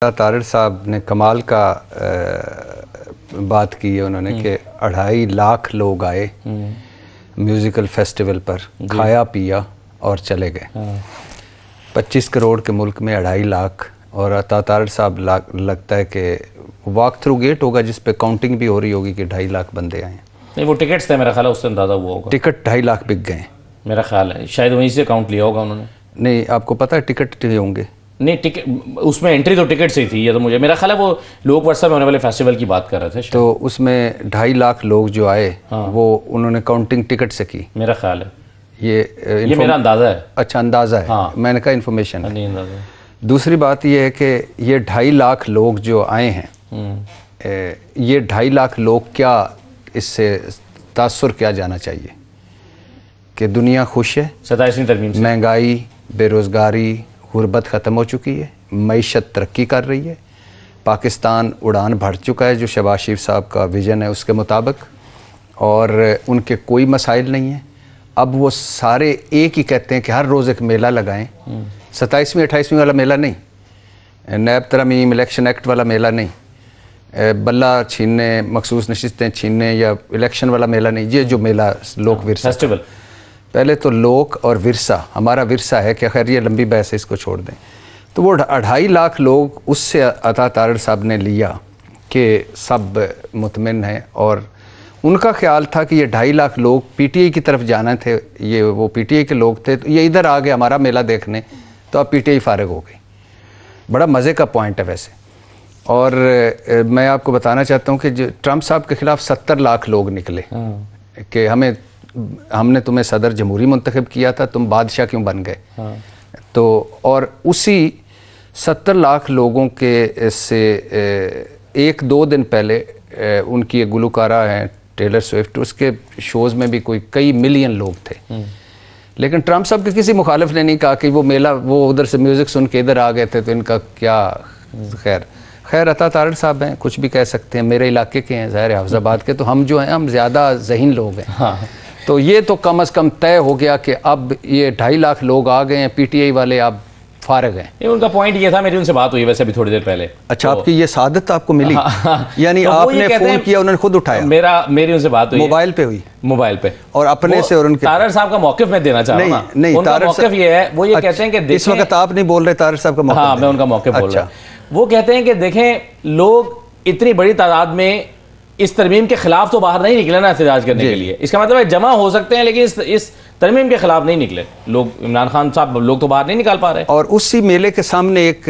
तारिड़ साहब ने कमाल का बात की है उन्होंने कि 2.5 लाख लोग आए म्यूज़िकल फेस्टिवल पर, खाया पिया और चले गए। 25 करोड़ के मुल्क में 2.5 लाख। और तारिड़ साहब लगता है कि वॉक थ्रू गेट होगा जिस पे काउंटिंग भी हो रही होगी कि 2.5 लाख बंदे आए। नहीं, वो टिकट्स थे, मेरा ख्याल है उससे अंदाज़ा हुआ होगा। टिकट 2.5 लाख बिक गए मेरा ख्याल है, शायद वहीं से काउंट लिया होगा उन्होंने। नहीं, आपको पता है टिकट होंगे? नहीं, टिकट उसमें एंट्री तो टिकट से ही थी। ये तो मुझे मेरा ख्याल है वो लोग वर्षा में होने वाले फेस्टिवल की बात कर रहे थे। तो उसमें 2.5 लाख लोग जो आए, वो उन्होंने काउंटिंग टिकट से की, मेरा ख्याल है। ये मेरा अंदाज़ा है। अच्छा, अंदाज़ा है। हाँ। मैंने कहा इन्फॉर्मेशन है। नहीं, अंदाज़ा है। दूसरी बात ये है कि ये 2.5 लाख लोग जो आए हैं, ये 2.5 लाख लोग क्या, इससे तासुर क्या जाना चाहिए कि दुनिया खुश है, 27वीं तरमीम से महंगाई, बेरोज़गारी, गुर्बत ख़त्म हो चुकी है, मईशत तरक्की कर रही है, पाकिस्तान उड़ान भर चुका है जो शहबाज शरीफ साहब का विज़न है उसके मुताबिक, और उनके कोई मसाइल नहीं है। अब वो सारे एक ही कहते हैं कि हर रोज़ एक मेला लगाएं। 27वीं 28वीं वाला मेला नहीं, नैब तरमीम इलेक्शन एक्ट वाला मेला नहीं, बल्ला छीनने, मखसूस नशिस्तें छीनने या इलेक्शन वाला मेला नहीं। ये जो मेला लोक विरसा फेस्टिवल, पहले तो लोक और विरसा, हमारा विरसा है कि खैर ये लंबी बहस है, इसको छोड़ दें। तो वो 2.5 लाख लोग उससे अता तारिड़ साहब ने लिया कि सब मुतमिन हैं, और उनका ख्याल था कि ये 2.5 लाख लोग पीटीआई की तरफ जाना थे, ये वो पीटीआई के लोग थे, तो ये इधर आ गए हमारा मेला देखने, तो अब पीटीआई फारिग हो गई। बड़ा मज़े का पॉइंट है वैसे। और मैं आपको बताना चाहता हूँ कि जो ट्रंप साहब के ख़िलाफ़ 70 लाख लोग निकले कि हमने तुम्हें सदर जमहूरी मुंतखब किया था, तुम बादशाह क्यों बन गए। तो और उसी 70 लाख लोगों के से 1-2 दिन पहले उनकी एक गुलकारा हैं टेलर स्विफ्ट, उसके शोज़ में भी कोई कई मिलियन लोग थे। लेकिन ट्रंप साहब के किसी मुखालिफ ने नहीं कहा कि वो मेला, वो उधर से म्यूज़िक सुन के इधर आ गए थे तो इनका क्या। खैर अता तारिड़ साहब हैं, कुछ भी कह सकते हैं, मेरे इलाके के हैं, ज़ाहिर है हाफिज़ाबाद के, तो हम जो हैं हम ज़्यादा ज़हीन लोग हैं। हाँ। तो ये तो कम अज़ कम तय हो गया कि अब ये 2.5 लाख लोग आ गए हैं, पीटीआई वाले अब फारिग हैं। नहीं, उनका पॉइंट ये था, मेरी उनसे बात हुई वैसे अभी थोड़ी देर पहले। अच्छा, तो, आपकी ये सादत आपको मिली? यानी तो आपने फ़ोन किया, उन्होंने खुद उठाया? मेरी उनसे बात हुई मोबाइल पे हुई? मोबाइल पे, और अपने से। और उनके तारिड़ साहब का मौक़िफ़ मैं देना चाह रहा हूं। नहीं, उनका मौक़िफ़ ये है, वो ये कहते हैं कि इस वक्त आप नहीं बोल रहे तारिड़ साहब का मौक़िफ़? हाँ, मैं उनका मौक़िफ़ बोल रहा हूं। वो कहते हैं कि देखें, लोग इतनी बड़ी तादाद में इस तरमीम के खिलाफ तो बाहर नहीं निकले ना एहतजाज करने के लिए। इसका मतलब है जमा हो सकते हैं, लेकिन इस तरमीम के खिलाफ नहीं निकले लोग। इमरान खान साहब लोग तो बाहर नहीं निकाल पा रहे। और उसी मेले के सामने एक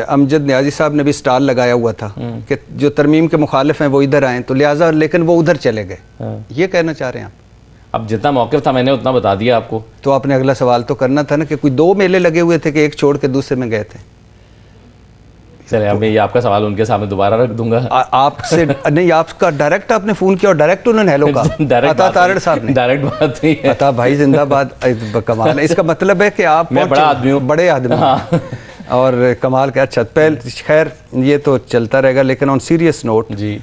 अमजद न्याजी साहब ने भी स्टॉल लगाया हुआ था कि जो तरमीम के मुखालिफ हैं वो इधर आए, तो लिहाजा, लेकिन वो उधर चले गए। ये कहना चाह रहे हैं आप? अब जितना मौक़िफ़ था मैंने उतना बता दिया आपको। तो आपने अगला सवाल तो करना था ना कि कोई 2 मेले लगे हुए थे कि एक छोड़ के दूसरे में गए थे। चले, अब मैं ये आपका सवाल उनके सामने दोबारा रख दूंगा। आपसे नहीं, आपका डायरेक्ट आपने फ़ोन किया और डायरेक्ट उन्होंने हेलो कहा। अता तारिड़ साहब ने डायरेक्ट बात नहीं है। अता भाई जिंदाबाद, कमाल है। इसका मतलब है कि आप बड़ा आदमी हूँ, बड़े आदमी। हाँ। और कमाल का छत पे। खैर ये तो चलता रहेगा, लेकिन ऑन सीरियस नोट जी,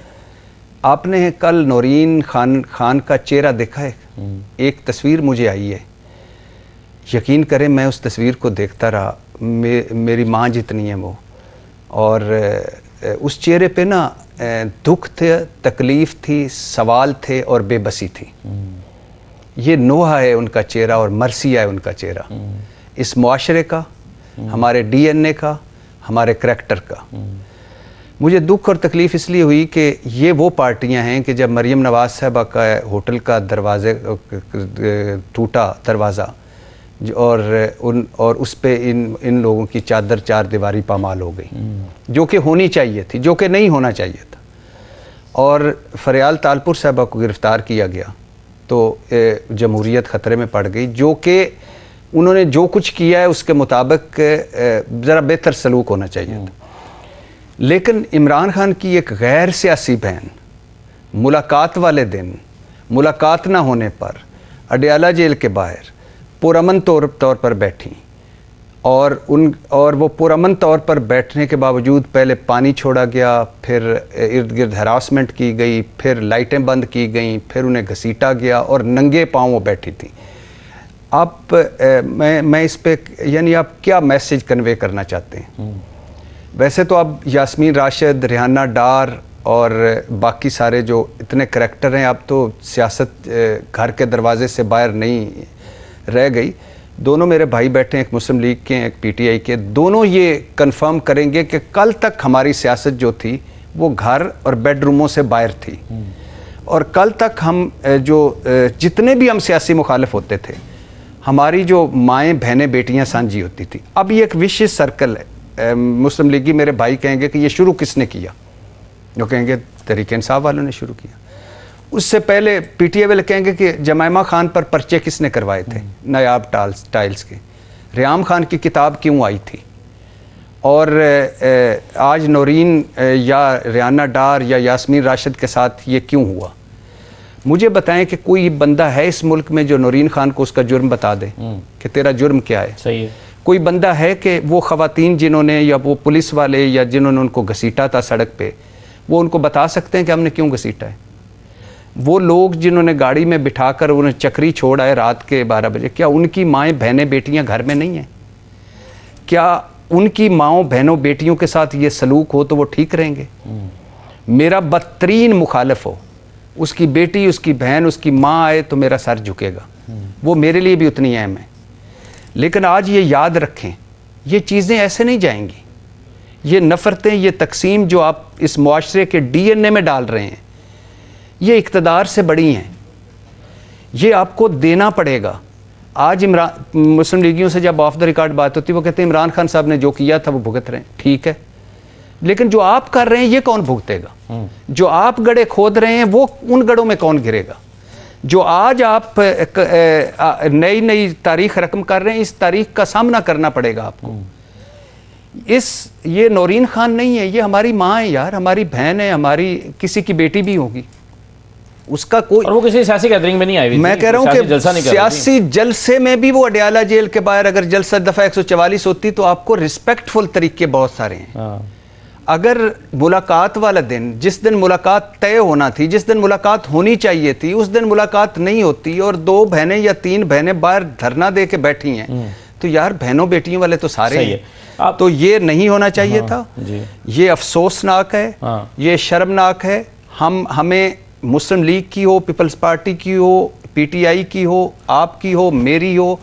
आपने कल नौरीन खान का चेहरा देखा है? एक तस्वीर मुझे आई है, यकीन करें मैं उस तस्वीर को देखता रहा, मेरी माँ जितनी है वो, और उस चेहरे पे ना दुख थे, तकलीफ़ थी, सवाल थे और बेबसी थी। ये नोहा है उनका चेहरा और मरसिया है उनका चेहरा, इस मुआशरे का, हमारे डीएनए का, हमारे करैक्टर का। मुझे दुख और तकलीफ़ इसलिए हुई कि ये वो पार्टियां हैं कि जब मरियम नवाज़ साहबा का होटल का दरवाजे टूटा दरवाज़ा, और उस पे इन लोगों की चादर 4 दीवारी पामाल हो गई, जो कि होनी चाहिए थी, जो कि नहीं होना चाहिए था। और फरियाल तालपुर साहबा को गिरफ़्तार किया गया तो जमहूरियत ख़तरे में पड़ गई, जो कि उन्होंने जो कुछ किया है उसके मुताबिक ज़रा बेहतर सलूक होना चाहिए था। लेकिन इमरान खान की एक गैर सियासी बहन मुलाकात वाले दिन, मुलाकात ना होने पर अडयाला जेल के बाहर पुरअमन तौर पर बैठी, और वो पुरअमन तौर पर बैठने के बावजूद पहले पानी छोड़ा गया, फिर इर्द गिर्द हरासमेंट की गई, फिर लाइटें बंद की गई, फिर उन्हें घसीटा गया और नंगे पाँव वो बैठी थी। आप मैं इस पे, यानी आप क्या मैसेज कन्वे करना चाहते हैं वैसे तो अब यास्मीन राशिद, रेहाना डार और बाकी सारे जो इतने करैक्टर हैं, अब तो सियासत घर के दरवाजे से बाहर नहीं रह गई। दोनों मेरे भाई बैठे हैं, एक मुस्लिम लीग के हैं, एक पीटीआई के। दोनों ये कंफर्म करेंगे कि कल तक हमारी सियासत जो थी वो घर और बेडरूमों से बाहर थी, और कल तक हम जितने भी हम सियासी मुखालिफ होते थे, हमारी जो माएँ बहनें बेटियाँ साझी होती थी। अब ये एक विशेष सर्कल है। मुस्लिम लीगी मेरे भाई कहेंगे कि ये शुरू किसने किया, जो कहेंगे तहरीक इंसाफ वालों ने शुरू किया। उससे पहले पीटीआई वाले कहेंगे कि जमाइमा खान पर पर्चे किसने करवाए थे नायाब टाइल्स के, रियाम खान की किताब क्यों आई थी, और आज नौरीन या रेहाना डार या यास्मीन राशिद के साथ ये क्यों हुआ। मुझे बताएं कि कोई बंदा है इस मुल्क में जो नौरीन खान को उसका जुर्म बता दे कि तेरा जुर्म क्या है। सही है। कोई बंदा है कि वो ख़वातीन जिन्होंने, या वो पुलिस वाले या जिन्होंने उनको घसीटा था सड़क पे, वो उनको बता सकते हैं कि हमने क्यों घसीटा है। वो लोग जिन्होंने गाड़ी में बिठाकर उन्हें चक्री छोड़ आए रात के 12 बजे, क्या उनकी माएँ बहनें बेटियां घर में नहीं हैं? क्या उनकी माँओं बहनों बेटियों के साथ ये सलूक हो तो वो ठीक रहेंगे? मेरा बदतरीन मुखालिफ हो, उसकी बेटी, उसकी बहन, उसकी माँ आए तो मेरा सर झुकेगा, वो मेरे लिए भी उतनी अहम है। लेकिन आज ये याद रखें, ये चीज़ें ऐसे नहीं जाएंगी। ये नफ़रतें, ये तकसीम जो आप इस मुआशरे के डीएनए में डाल रहे हैं, ये इक़्तिदार से बड़ी हैं। ये आपको देना पड़ेगा। आज मुस्लिम लीगियों से जब ऑफ द रिकॉर्ड बात होती है, वो कहते हैं इमरान खान साहब ने जो किया था वो भुगत रहे हैं। ठीक है, लेकिन जो आप कर रहे हैं ये कौन भुगतेगा? जो आप गड्ढे खोद रहे हैं वो उन गड्ढों में कौन गिरेगा? जो आज आप नई नई तारीख रकम कर रहे हैं, इस तारीख का सामना करना पड़ेगा आपको। ये नौरीन खान नहीं है, ये हमारी माँ है यार, हमारी बहन है, हमारी किसी की बेटी भी होगी। उसका कोई, और वो किसी सियासी गैदरिंग में नहीं आई। मैं कह रहा हूँ कि सियासी जलसे में भी वो अडयाला जेल के बाहर अगर जलसा दफा 144 होती तो आपको रिस्पेक्टफुल तरीके बहुत सारे हैं। अगर मुलाकात वाला दिन, जिस दिन मुलाकात तय होना थी, जिस दिन मुलाकात होनी चाहिए थी, उस दिन मुलाकात नहीं होती और 2 बहनें या 3 बहनें बाहर धरना दे के बैठी हैं, तो यार बहनों बेटियों वाले तो सारे हैं। तो ये नहीं होना चाहिए था। ये अफसोसनाक है, ये शर्मनाक है। हमें मुस्लिम लीग की हो, पीपल्स पार्टी की हो, पीटीआई की हो, आपकी हो, मेरी हो,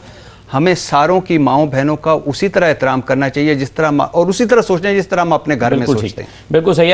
हमें सारों की माँओं बहनों का उसी तरह एहतराम करना चाहिए जिस तरह, और उसी तरह सोचना है जिस तरह हम अपने घर में सोचते हैं। बिल्कुल सही है।